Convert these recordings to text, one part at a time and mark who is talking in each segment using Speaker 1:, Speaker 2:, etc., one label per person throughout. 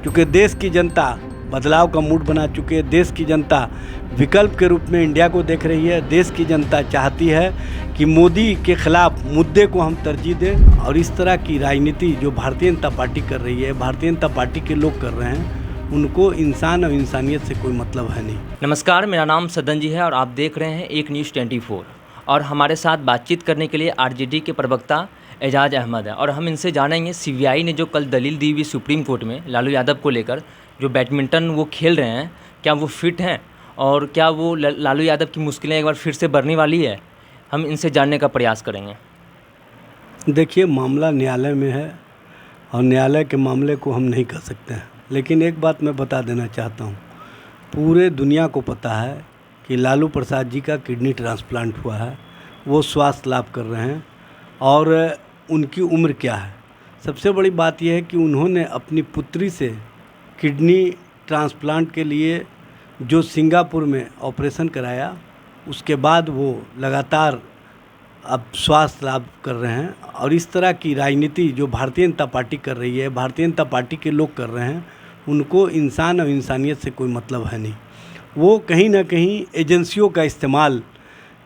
Speaker 1: क्योंकि देश की जनता बदलाव का मूड बना चुकी है। देश की जनता विकल्प के रूप में इंडिया को देख रही है। देश की जनता चाहती है कि मोदी के खिलाफ मुद्दे को हम तरजीह दें, और इस तरह की राजनीति जो भारतीय जनता पार्टी कर रही है, भारतीय जनता पार्टी के लोग कर रहे हैं, उनको इंसान और इंसानियत से कोई मतलब है नहीं।
Speaker 2: नमस्कार, मेरा नाम सदन जी है और आप देख रहे हैं एक न्यूज़ 24। और हमारे साथ बातचीत करने के लिए आरजेडी के प्रवक्ता एजाज अहमद है और हम इनसे जानेंगे सीबीआई ने जो कल दलील दी हुई सुप्रीम कोर्ट में लालू यादव को लेकर, जो बैडमिंटन वो खेल रहे हैं, क्या वो फिट हैं और क्या वो लालू यादव की मुश्किलें एक बार फिर से बढ़ने वाली है। हम इनसे जानने का प्रयास करेंगे।
Speaker 1: देखिए, मामला न्यायालय में है और न्यायालय के मामले को हम नहीं कर सकते हैं, लेकिन एक बात मैं बता देना चाहता हूँ, पूरे दुनिया को पता है कि लालू प्रसाद जी का किडनी ट्रांसप्लांट हुआ है, वो स्वास्थ्य लाभ कर रहे हैं और उनकी उम्र क्या है। सबसे बड़ी बात यह है कि उन्होंने अपनी पुत्री से किडनी ट्रांसप्लांट के लिए जो सिंगापुर में ऑपरेशन कराया, उसके बाद वो लगातार अब स्वास्थ्य लाभ कर रहे हैं। और इस तरह की राजनीति जो भारतीय जनता पार्टी कर रही है, भारतीय जनता पार्टी के लोग कर रहे हैं, उनको इंसान और इंसानियत से कोई मतलब है नहीं। वो कहीं ना कहीं एजेंसियों का इस्तेमाल,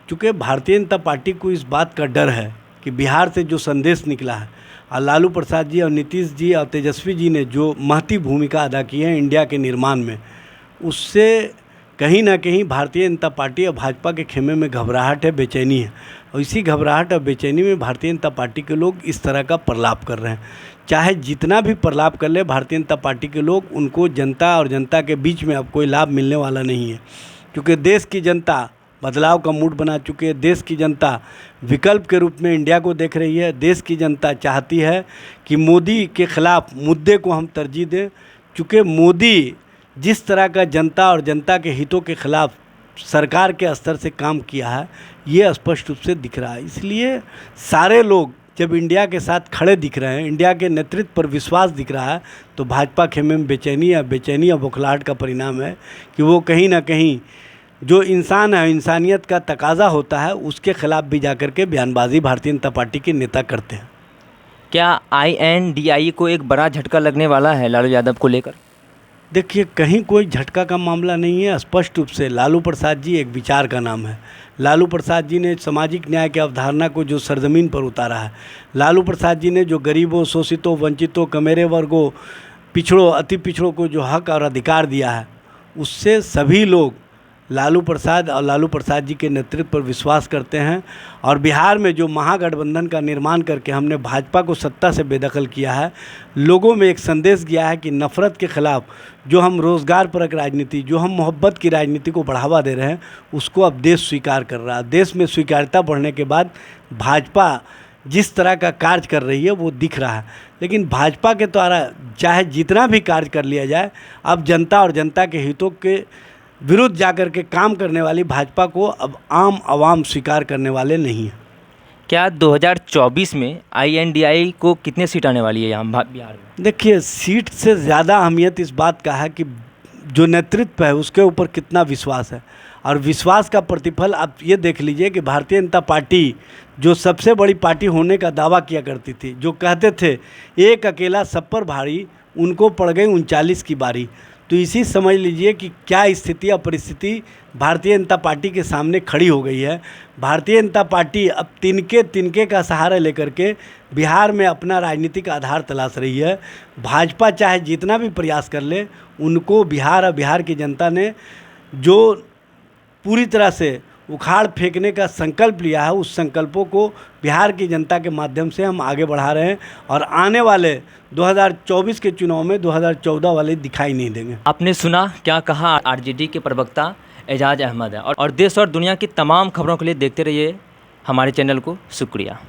Speaker 1: चूँकि भारतीय जनता पार्टी को इस बात का डर है कि बिहार से जो संदेश निकला है और लालू प्रसाद जी और नीतीश जी और तेजस्वी जी ने जो महती भूमिका अदा की है इंडिया के निर्माण में, उससे कहीं ना कहीं भारतीय जनता पार्टी और भाजपा के खेमे में घबराहट है, बेचैनी है। और इसी घबराहट और बेचैनी में भारतीय जनता पार्टी के लोग इस तरह का प्रलाप कर रहे हैं। चाहे जितना भी प्रलाप कर ले भारतीय जनता पार्टी के लोग, उनको जनता और जनता के बीच में अब कोई लाभ मिलने वाला नहीं है, क्योंकि देश की जनता बदलाव का मूड बना चुकी है। देश की जनता विकल्प के रूप में इंडिया को देख रही है। देश की जनता चाहती है कि मोदी के खिलाफ मुद्दे को हम तरजीह दें, क्योंकि मोदी जिस तरह का जनता और जनता के हितों के खिलाफ सरकार के स्तर से काम किया है, ये स्पष्ट रूप से दिख रहा है। इसलिए सारे लोग जब इंडिया के साथ खड़े दिख रहे हैं, इंडिया के नेतृत्व पर विश्वास दिख रहा है, तो भाजपा खेमे में बेचैनी या बौखलाहट का परिणाम है कि वो कहीं ना कहीं जो इंसान है, इंसानियत का तकाजा होता है, उसके खिलाफ भी जाकर के बयानबाजी भारतीय जनता पार्टी के नेता करते हैं।
Speaker 2: क्या INDI को एक बड़ा झटका लगने वाला है लालू यादव को लेकर?
Speaker 1: देखिए, कहीं कोई झटका का मामला नहीं है। स्पष्ट रूप से लालू प्रसाद जी एक विचार का नाम है। लालू प्रसाद जी ने सामाजिक न्याय की अवधारणा को जो सरजमीन पर उतारा है, लालू प्रसाद जी ने जो गरीबों, शोषितों, वंचितों, कमेरे वर्गों, पिछड़ों, अति पिछड़ों को जो हक और अधिकार दिया है, उससे सभी लोग लालू प्रसाद और लालू प्रसाद जी के नेतृत्व पर विश्वास करते हैं। और बिहार में जो महागठबंधन का निर्माण करके हमने भाजपा को सत्ता से बेदखल किया है, लोगों में एक संदेश गया है कि नफ़रत के ख़िलाफ़ जो हम रोज़गार परक राजनीति, जो हम मोहब्बत की राजनीति को बढ़ावा दे रहे हैं, उसको अब देश स्वीकार कर रहा है। देश में स्वीकार्यता बढ़ने के बाद भाजपा जिस तरह का कार्य कर रही है वो दिख रहा है। लेकिन भाजपा के द्वारा चाहे जितना भी कार्य कर लिया जाए, अब जनता और जनता के हितों के विरुद्ध जाकर के काम करने वाली भाजपा को अब आम आवाम स्वीकार करने वाले नहीं हैं।
Speaker 2: क्या 2024 में INDI को कितने सीट आने वाली है यहाँ बिहार में?
Speaker 1: देखिए, सीट से ज़्यादा अहमियत इस बात का है कि जो नेतृत्व है उसके ऊपर कितना विश्वास है। और विश्वास का प्रतिफल आप ये देख लीजिए कि भारतीय जनता पार्टी जो सबसे बड़ी पार्टी होने का दावा किया करती थी, जो कहते थे एक अकेला सब पर भारी, उनको पड़ गई 39 की बारी। तो इसी समझ लीजिए कि क्या स्थिति और परिस्थिति भारतीय जनता पार्टी के सामने खड़ी हो गई है। भारतीय जनता पार्टी अब तिनके का सहारा लेकर के बिहार में अपना राजनीतिक आधार तलाश रही है। भाजपा चाहे जितना भी प्रयास कर ले, उनको बिहार और बिहार की जनता ने जो पूरी तरह से उखाड़ फेंकने का संकल्प लिया है, उस संकल्पों को बिहार की जनता के माध्यम से हम आगे बढ़ा रहे हैं। और आने वाले 2024 के चुनाव में 2014 वाले दिखाई नहीं देंगे।
Speaker 2: आपने सुना क्या कहा आरजेडी के प्रवक्ता एजाज अहमद है। और देश और दुनिया की तमाम खबरों के लिए देखते रहिए हमारे चैनल को। शुक्रिया।